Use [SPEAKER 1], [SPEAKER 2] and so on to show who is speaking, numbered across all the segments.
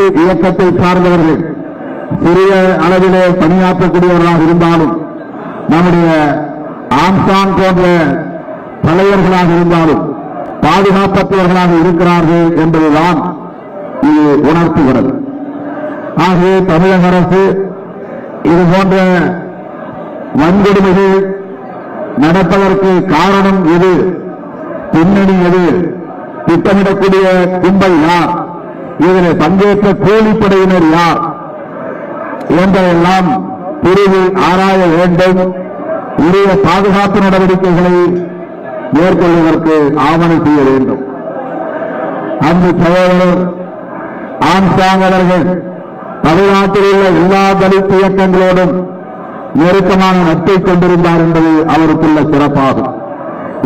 [SPEAKER 1] Youth இயக்கத்தை சார்ந்தவர்கள் சிறிய அளவிலே பணியாற்றக்கூடியவர்களாக இருந்தாலும், நம்முடைய ஆம்சாங் போன்ற தலைவர்களாக இருந்தாலும் பாதுகாப்பற்றவர்களாக இருக்கிறார்கள் என்பதுதான் இது உணர்த்துகிறது. ஆகவே தமிழக அரசு இதுபோன்ற வன்கொடுமைகள் நடப்பதற்கு காரணம் எது, பின்னணி எது, திட்டமிடக்கூடிய கும்பல் யார், இதில் பங்கேற்ற கூலிப்படையினர் யார் என்பதெல்லாம் பிரிவு ஆராய வேண்டும். உரிய பாதுகாப்பு நடவடிக்கைகளை மேற்கொள்வதற்கு ஆவணை செய்ய வேண்டும். அன்பு சகோதரர் ஆம்சாங் அவர்கள் தமிழ்நாட்டில் உள்ள எல்லா தலித் இயக்கங்களோடும் நெருக்கமான நட்பை கொண்டிருந்தார் என்பது அவருக்குள்ள சிறப்பாகும்.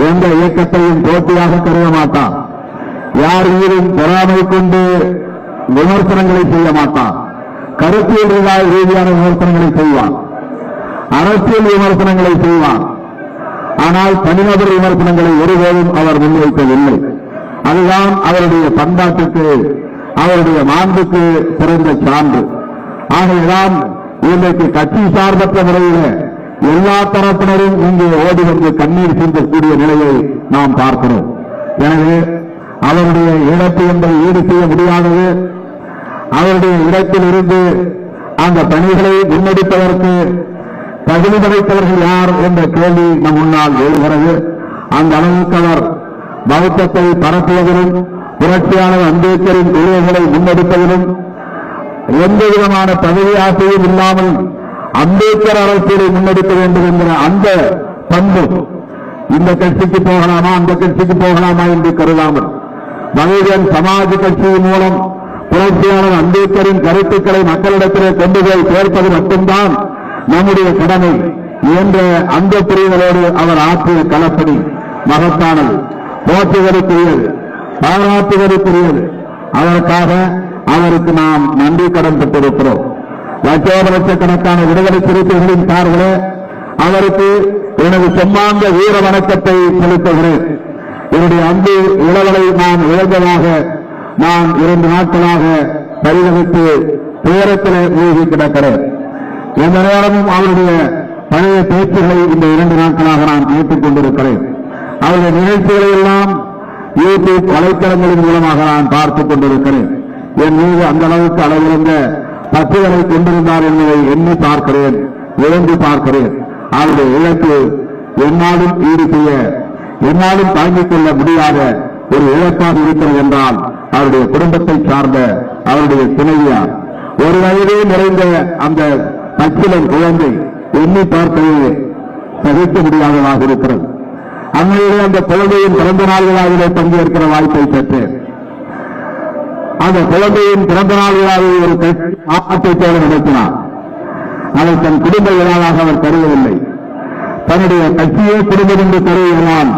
[SPEAKER 1] எந்த இயக்கத்தையும் போட்டியாக கருத மாட்டார். யார் மீதும் பொறாமை கொண்டு விமர்சனங்களை செய்ய மாட்டார். கருத்தியல் ரீதியான விமர்சனங்களை செய்வார், அரசியல் விமர்சனங்களை செய்வார். ஆனால் தனிநபர் விமர்சனங்களை ஒருபோதும் அவர் முன்வைக்கவில்லை. அதுதான் அவருடைய பண்பாட்டுக்கு, அவருடைய மாண்புக்கு சிறந்த சான்று. ஆகையால் இன்றைக்கு கட்சி சார்பற்ற முறையில் எல்லா தரப்பினரும் இங்கே ஓடி வந்து கண்ணீர் சிந்தக்கூடிய நிலையை நாம் பார்க்கிறோம். எனவே அவருடைய இழப்பு என்பதை ஈடு செய்ய முடியாதது. அவருடைய இடத்தில் இருந்து அந்த பணிகளை முன்னெடுப்பதற்கு தகுதி படைத்தவர்கள் யார் என்ற கேள்வி நம் முன்னால் எழுகிறது. அந்த அளவுக்கு அவர் பௌத்தத்தை பரப்புவதிலும் புரட்சியாளர் அம்பேத்கரின் கொள்கைகளை முன்னெடுப்பதிலும் எந்த விதமான பதவி ஆசையும் இல்லாமல் அம்பேத்கர் அரசியலை முன்னெடுக்க வேண்டும் என்கிற அந்த பண்பு, இந்த கட்சிக்கு போகலாமா அந்த கட்சிக்கு போகலாமா என்று கருதாமல் பகுஜன் சமாஜ் கட்சியின் மூலம் புரட்சியாளர் அம்பேத்கரின் கருத்துக்களை மக்களிடத்திலே கொண்டு போய் சேர்ப்பது மட்டும்தான் நம்முடைய கடமை என்ற அந்த புரிதலோடு அவர் ஆற்றிய களப்பணி மகத்தானது, போற்றுதலுக்குரியது, பாராட்டுதலுக்குரியது. அதற்காக அவருக்கு நாம் நன்றி கடன் பெற்றிருக்கிறோம். லட்சக்கணக்கான விடுதலை சிறுத்தைகளின் சார்பிலே அவருக்கு எனது செம்மாந்த வீர வணக்கத்தை செலுத்துகிறேன். என்னுடைய அன்பு உழவலை நான் இழந்ததாக நான் 2 நாட்களாக பரிதவித்து துயரத்திலே மூழ்கி கிடக்கிறேன். எந்த நேரமும் அவருடைய பழைய பேச்சுகளை இந்த 2 நாட்களாக நான் கேட்டுக் கொண்டிருக்கிறேன். அவருடைய நிகழ்ச்சிகளை எல்லாம் யூடியூப் வலைத்தளங்களின் மூலமாக நான் பார்த்துக் கொண்டிருக்கிறேன். என் மீது அந்த அளவுக்கு அளவிருந்த பற்றுகளை கொண்டிருந்தார் என்பதை எண்ணி பார்க்கிறேன், இழந்து பார்க்கிறேன். அவருடைய இழப்பு என்னாலும் ஈடு செய்ய, என்னாலும் தாங்கிக் கொள்ள முடியாத ஒரு இழப்பாக இருக்கிறது என்றால் அவருடைய குடும்பத்தை சார்ந்த அவருடைய துணைவியார், 1 வயதே நிறைந்த அந்த பச்சிலம் குழந்தை எண்ணி பார்க்கவே சகிக்க முடியாததாக இருக்கிறது. அண்மையிலே அந்த குழந்தையின் பிறந்த நாள் விழாவிலே பங்கேற்கிற வாய்ப்பை பெற்றேன். அந்த குழந்தையின் பிறந்த நாள் விழாவை ஒரு ஆட்டத்தை போல நடத்தினார். அதை தன் குடும்ப விழாவாக அவர் கருதவில்லை. தன்னுடைய கட்சியே குடும்பம் என்று கருதினால்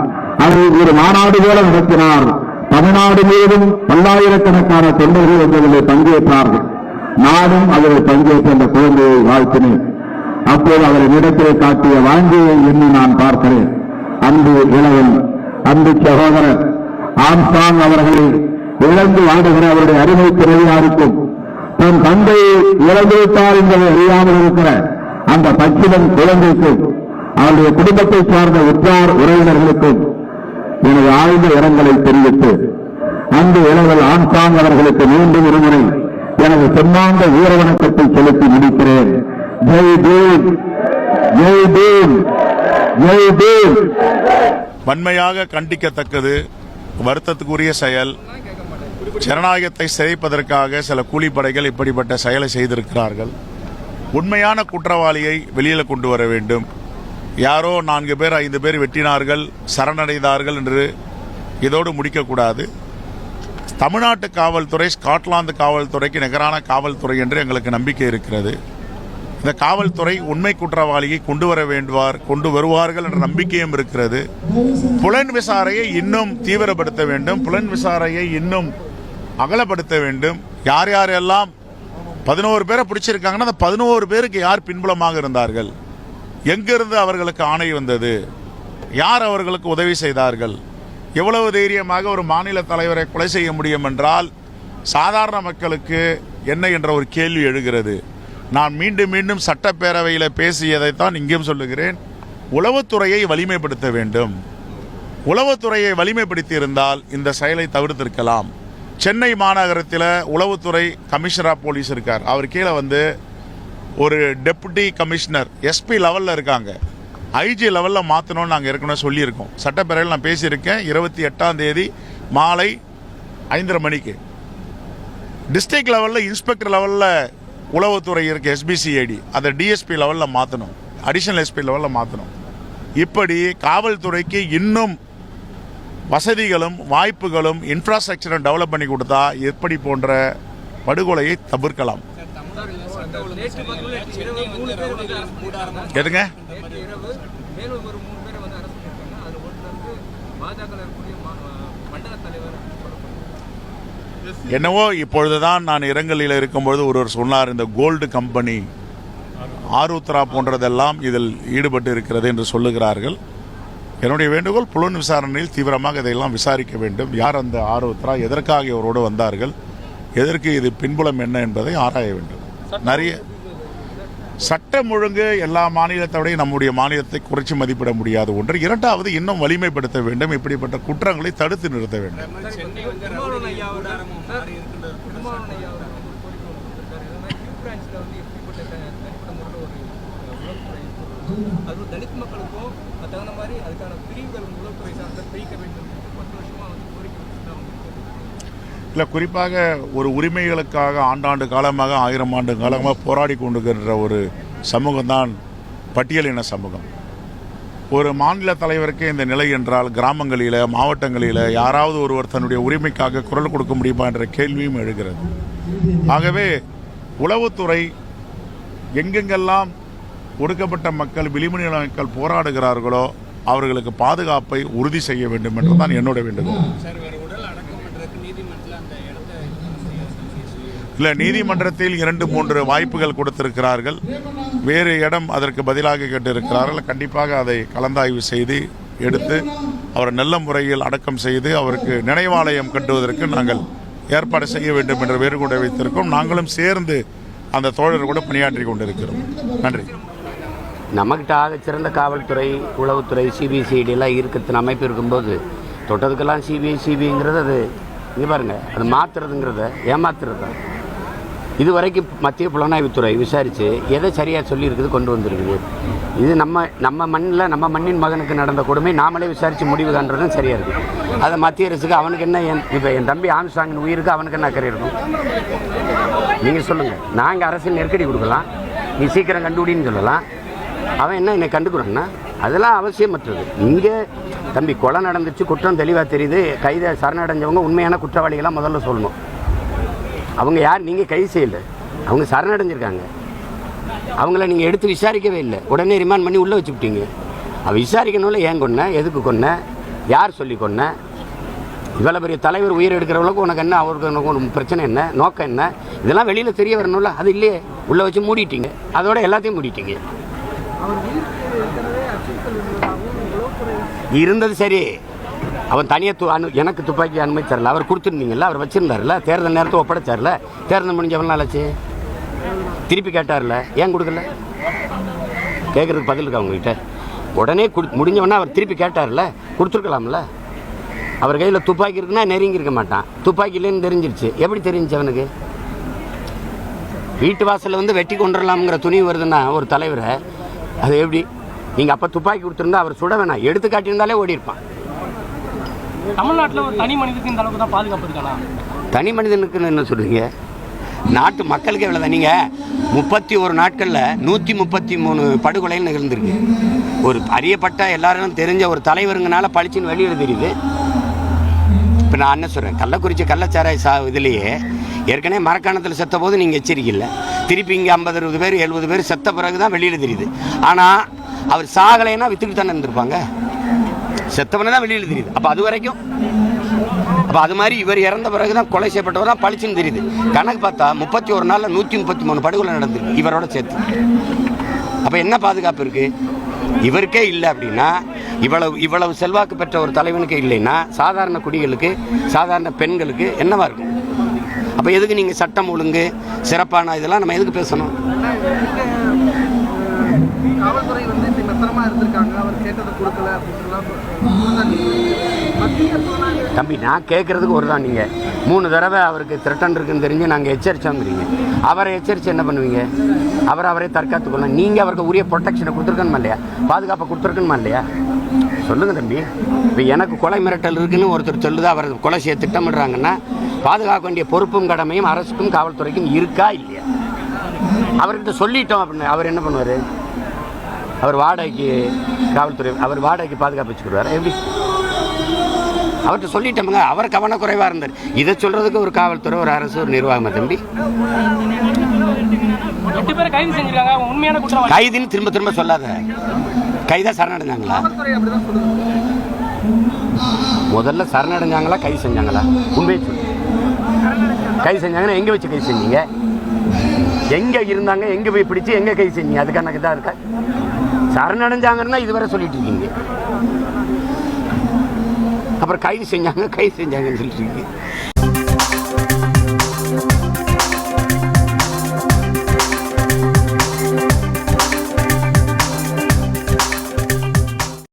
[SPEAKER 1] அதை ஒரு மாநாடு போல நடத்தினார். தமிழ்நாடு முழுவதும் பல்லாயிரக்கணக்கான தொண்டர்கள் என்பதில் பங்கேற்றார்கள். நானும் அதில் பங்கேற்ற அந்த குழந்தையை வாழ்த்தினேன். அப்போது அவரை இடத்திலே காட்டிய வாஞ்சியை எண்ணி நான் பார்க்கிறேன். அன்பு இளவன், அன்பு சகோதரர் ஆம்சாங் அவர்களை இழந்து வாடுகிற அவருடைய அருமை துணைவியாருக்கும் தன் தந்தையை இழந்துவிட்டார் என்பதை அறியாமல் இருக்கிற அந்த பச்சிலம் குழந்தைக்கும் அவருடைய குடும்பத்தை சார்ந்த உற்றார் உறவினர்களுக்கும் எனது ஆழ்ந்த இரங்கலை தெரிவித்து அன்பு இளவல் ஆம்சாங் அவர்களுக்கு மீண்டும் ஒருமுறை எனது செம்மாந்த வீர வணக்கத்தை செலுத்தி முடிக்கிறேன். ஜெய் பீம், ஜெய் பீம், ஜெய் பீம்.
[SPEAKER 2] வன்மையாக கண்டிக்கத்தக்கது, வருத்தத்துக்குரிய செயல். ஜனநாயகத்தை சிதைப்பதற்காக சில கூலிப்படைகள் இப்படிப்பட்ட செயலை செய்திருக்கிறார்கள். உண்மையான குற்றவாளியை வெளியில் கொண்டு வர வேண்டும். யாரோ 4 பேர் 5 பேர் வெட்டினார்கள், சரணடைந்தார்கள் என்று இதோடு முடிக்கக்கூடாது. தமிழ்நாட்டு காவல்துறை ஸ்காட்லாந்து காவல்துறைக்கு நிகரான காவல்துறை என்று எங்களுக்கு நம்பிக்கை இருக்கிறது. இந்த காவல்துறை உண்மை குற்றவாளியை கொண்டு வருவார்கள் என்ற நம்பிக்கையும் இருக்கிறது. புலன் விசாரணையை இன்னும் தீவிரப்படுத்த வேண்டும், புலன் விசாரணையை இன்னும் அகலப்படுத்த வேண்டும். யார் யாரெல்லாம் 11 பேரை பிடிச்சிருக்காங்கன்னா அந்த 11 பேருக்கு யார் பின்புலமாக இருந்தார்கள், எங்கிருந்து அவர்களுக்கு ஆணை வந்தது, யார் அவர்களுக்கு உதவி செய்தார்கள், எவ்வளவு தைரியமாக ஒரு மாநில தலைவரை கொலை செய்ய முடியும் என்றால் சாதாரண மக்களுக்கு என்ன என்ற ஒரு கேள்வி எழுகிறது. நான் மீண்டும் மீண்டும் சட்டப்பேரவையில் பேசியதைத்தான் இங்கேயும் சொல்லுகிறேன். உளவுத்துறையை வலிமைப்படுத்த வேண்டும். உளவுத்துறையை வலிமைப்படுத்தி இருந்தால் இந்த செயலை தவிர்த்திருக்கலாம். சென்னை மாநகரத்தில் உளவுத்துறை கமிஷனர் ஆஃப் போலீஸ் இருக்கார். அவர் கீழே ஒரு டெப்புட்டி கமிஷனர் எஸ்பி லெவலில் இருக்காங்க. ஐஜி லெவலில் மாற்றணும்னு நாங்கள் ஏற்கனவே சொல்லியிருக்கோம். சட்டப்பேரவையில் நான் பேசியிருக்கேன். 28ஆம் தேதி மாலை 5:30 மணிக்கு டிஸ்ட்ரிக்ட் லெவலில் இன்ஸ்பெக்டர் லெவலில் உளவுத்துறை இருக்குது, எஸ்பிசிஐடி, அதை டிஎஸ்பி லெவலில் மாற்றணும், அடிஷனல் எஸ்பி லெவலில் மாற்றணும். இப்படி காவல்துறைக்கு இன்னும் வசதிகளும் வாய்ப்புகளும் இன்ஃப்ராஸ்ட்ரக்சரை டெவலப் பண்ணி கொடுத்தா எப்படி போன்ற படுகொலையை தவிர்க்கலாம். எதுங்க என்னவோ இப்பொழுதுதான் நான் இரங்கலில் இருக்கும்பொழுது ஒருவர் சொன்னார், இந்த கோல்டு கம்பெனி ஆருத்ரா போன்றதெல்லாம் இதில் ஈடுபட்டு இருக்கிறது என்று சொல்லுகிறார்கள். என்னுடைய வேண்டுகோள், புலன் விசாரணையில் தீவிரமாக இதையெல்லாம் விசாரிக்க வேண்டும். யார் அந்த ஆருத்ரா, எதற்காக இவரோடு வந்தார்கள், எதற்கு இது பின்புலம் என்ன என்பதை ஆராய வேண்டும். நிறைய சட்டம் ஒழுங்கு எல்லா மாநிலத்தை விட நம்முடைய மாநிலத்தை குறைச்சி மதிப்பிட முடியாத ஒன்று. இரண்டாவது, இன்னும் வலிமைப்படுத்த வேண்டும். இப்படிப்பட்ட குற்றங்களை தடுத்து நிறுத்த வேண்டும். இல்லை, குறிப்பாக ஒரு உரிமைகளுக்காக ஆண்டாண்டு காலமாக 1000 ஆண்டு காலமாக போராடி கொண்டிருக்கின்ற ஒரு சமூகம் தான் பட்டியலின சமூகம். ஒரு மாநில தலைவருக்கு இந்த நிலை என்றால் கிராமங்களில் மாவட்டங்களில் யாராவது ஒருவர் தன்னுடைய உரிமைக்காக குரல் கொடுக்க முடியுமா என்ற கேள்வியும் எழுகிறது. ஆகவே உளவுத்துறை எங்கெங்கெல்லாம் ஒடுக்கப்பட்ட மக்கள், விளிம்புநில மக்கள் போராடுகிறார்களோ அவர்களுக்கு பாதுகாப்பை உறுதி செய்ய வேண்டும் என்றுதான் என்னோட வேண்டுகோள். இல்லை, நீதிமன்றத்தில் 2-3 வாய்ப்புகள் கொடுத்திருக்கிறார்கள். வேறு இடம் அதற்கு பதிலாக கேட்டிருக்கிறார்கள். கண்டிப்பாக அதை கலந்தாய்வு செய்து எடுத்து அவரை நல்ல முறையில் அடக்கம் செய்து அவருக்கு நினைவாலயம் கட்டுவதற்கு நாங்கள் ஏற்பாடு செய்ய வேண்டும் என்ற வேறுகூட வைத்திருக்கோம். நாங்களும் சேர்ந்து அந்த தோழர் கூட பணியாற்றி கொண்டிருக்கிறோம். நன்றி.
[SPEAKER 3] நம்மகிட்ட ஆக சிறந்த காவல்துறை, உளவுத்துறை, சிபிசிஐடி எல்லாம் இருக்கிறது அமைப்பு இருக்கும்போது தொட்டதுக்கெல்லாம் சிபிஐங்கிறது அது இங்கே பாருங்கள், அது மாற்றுறதுங்கிறத ஏமாத்துறது தான். இது வரைக்கும் மத்திய புலனாய்வுத்துறை விசாரித்து எதை சரியாக சொல்லியிருக்குது, கொண்டு வந்திருக்குது. இது நம்ம மண்ணில் நம்ம மண்ணின் மகனுக்கு நடந்த கொடுமை நாமளே விசாரித்து முடிவு காண்றதும் சரியாக இருக்குது. அதை மத்திய அரசுக்கு அவனுக்கு என்ன, இப்போ என் தம்பி ஆம்ஸ்ட்ராங்கின் உயிருக்கு அவனுக்கு என்ன அக்கறை இருக்கும்? நீங்கள் சொல்லுங்கள். நாங்கள் அரசியல் நெருக்கடி கொடுக்கலாம், நீ சீக்கிரம் கண்டுபிடின்னு சொல்லலாம். அவன் என்ன என்னை கண்டுக்கிறான்னா அதெல்லாம் அவசியமற்றது. இங்கே தம்பி கொலை நடந்துச்சு, குற்றம் தெளிவாக தெரியுது, கைதை சரணடைஞ்சவங்க உண்மையான குற்றவாளிகளாக முதல்ல சொல்லணும். அவங்க யார், நீங்கள் கைது செய்யலை, அவங்க சரணடைஞ்சிருக்காங்க. அவங்கள நீங்கள் எடுத்து விசாரிக்கவே இல்லை, உடனே ரிமாண்ட் பண்ணி உள்ளே வச்சுக்கிட்டீங்க. அவள் விசாரிக்கணும்ல, ஏன் கொன்ன, எதுக்கு கொன்ன, யார் சொல்லி கொன்ன, இவ்வளோ பெரிய தலைவர் உயிர் எடுக்கிறவங்களுக்கு உனக்கு என்ன, அவருக்கு ஒரு பிரச்சனை என்ன, நோக்கம் என்ன, இதெல்லாம் வெளியில் தெரிய வரணும்ல. அது இல்லையே, உள்ளே வச்சு மூடிட்டீங்க, அதோட எல்லாத்தையும் மூடிட்டீங்க. இருந்தது சரி, அவன் தனியாக எனக்கு துப்பாக்கி அனுமதி தரல, அவர் கொடுத்துருந்தீங்கல்ல, அவர் வச்சுருந்தார்ல, தேர்தல் நேரத்தை ஒப்படைச்சார்ல, தேர்தல் முடிஞ்சவன் நாளாச்சு, திருப்பி கேட்டார்ல, ஏன் கொடுக்கல? கேட்குறதுக்கு பதில் இருக்கா அவங்ககிட்ட? உடனே முடிஞ்சவொன்னே அவர் திருப்பி கேட்டார்ல, கொடுத்துருக்கலாம்ல. அவர் கையில் துப்பாக்கி இருக்குன்னா நெருங்கி இருக்க மாட்டான். துப்பாக்கி இல்லைன்னு தெரிஞ்சிருச்சு. எப்படி தெரிஞ்சிச்சு அவனுக்கு? வீட்டு வாசலில் வெட்டி கொண்டுடலாம்ங்கிற துணிவு வருதுன்னா ஒரு தலைவரை, அது எப்படி? நீங்கள் அப்போ துப்பாக்கி கொடுத்துருந்தா அவர் சுட வேணாம், எடுத்து காட்டியிருந்தாலே ஓடி இருப்பான்.
[SPEAKER 4] தமிழ்நாட்டில் ஒரு தனி மனிதனுக்கு இந்த அளவுக்கு தான் பாதுகாப்பு இருக்கலாம்.
[SPEAKER 3] தனி மனிதனுக்குன்னு என்ன சொல்கிறீங்க? நாட்டு மக்களுக்கு எவ்வளோ தான்? நீங்கள் 31 நாட்களில் 133 படுகொலைகள் நிகழ்ந்திருக்கு. ஒரு அறியப்பட்ட எல்லாரும் தெரிஞ்ச ஒரு தலைவருங்கனால பளிச்சுன்னு வெளியில் தெரியுது. இப்போ நான் என்ன சொல்கிறேன், கள்ளக்குறிச்சி கள்ளச்சாராய் இதுலேயே ஏற்கனவே மரக்காணத்தில் செத்த போது நீங்கள் எச்சரிக்கை இல்லை, திருப்பி இங்கே 50-60 பேர் 70 பேர் செத்த பிறகு தான் வெளியில் தெரியுது. ஆனால் அவர் சாகலைன்னா வித்துக்கிட்டு தானே இருந்திருப்பாங்க, செத்தவனை தான் வெளியில் தெரியுது. அப்போ அது வரைக்கும் அப்போ அது மாதிரி இவர் இறந்த பிறகு தான் கொலை செய்யப்பட்டவர் தான் பளிச்சுன்னு தெரியுது. கணக்கு பார்த்தா 31 நாளில் 133 படுகொலை நடந்திருக்கு இவரோட சேர்த்து. அப்போ என்ன பாதுகாப்பு இருக்குது? இவருக்கே இல்லை அப்படின்னா, இவ்வளவு செல்வாக்கு பெற்ற ஒரு தலைவனுக்கு இல்லைன்னா சாதாரண குடிகளுக்கு, சாதாரண பெண்களுக்கு என்னவா இருக்கும்? அப்போ எதுக்கு நீங்கள் சட்டம் ஒழுங்கு சிறப்பான இதெல்லாம் நம்ம எதுக்கு பேசணும்?
[SPEAKER 5] காவல்துறை வந்து இப்படி மெத்தனமா இருந்திருக்காங்க, அவர் கேட்டதை கொடுக்கல அப்படின்னு
[SPEAKER 3] தம்பி, நான் கேட்குறதுக்கு ஒரு தான். நீங்கள் 3 தடவை அவருக்கு த்ரெட்டன் இருக்குன்னு தெரிஞ்சு நாங்கள் எச்சரிச்சோங்கிறீங்க. அவரை எச்சரித்து என்ன பண்ணுவீங்க? அவரே தற்காத்துக்கொள்ள நீங்கள் அவருக்கு உரிய ப்ரொடெக்ஷனை கொடுத்துருக்கணுமா இல்லையா? பாதுகாப்பை கொடுத்துருக்கணுமா இல்லையா? சொல்லுங்கள் தம்பி. இப்போ எனக்கு கொலை மிரட்டல் இருக்குன்னு ஒருத்தர் சொல்லுது, அவர் கொலை செய்ய திட்டமிடுறாங்கன்னா பாதுகாக்க வேண்டிய பொறுப்பும் கடமையும் அரசுக்கும் காவல்துறைக்கும் இருக்கா இல்லையா? அவர்கிட்ட சொல்லிட்டோம் அப்படின்னு அவர் என்ன பண்ணுவார்? அவர் வாடகைக்கு காவல்துறை, அவர் வாடகைக்கு பாதுகாப்பு வச்சுக்கிடுவார் எப்படி? அவர்கிட்ட சொல்லிட்டோமுங்க. அவர் கவனக்குறைவாக இருந்தார். இதை சொல்கிறதுக்கு ஒரு காவல்துறை, ஒரு அரசு, ஒரு நிர்வாகமா தம்பி?
[SPEAKER 4] 8 பேரை கைது செஞ்சிருக்காங்க. உண்மையான குற்றம்
[SPEAKER 3] கைதுன்னு திரும்ப திரும்ப சொல்லாத. கைதா சரணடைஞ்சாங்களா? முதல்ல சரணடைஞ்சாங்களா கைது செஞ்சாங்களா? உண்மையை சொல்லு. கைது செஞ்சாங்கன்னா எங்கே வச்சு கைது செஞ்சீங்க? எங்கே இருந்தாங்க? எங்கே போய் பிடிச்சி எங்கே கைது செஞ்சீங்க? அதுக்கான இதாக இருக்கா? சரணடைஞ்சாங்கன்னா இதுவரை சொல்லிட்டு இருக்கீங்க. அப்புறம் கைது செஞ்சாங்கன்னு சொல்லிட்டு இருக்கீங்க.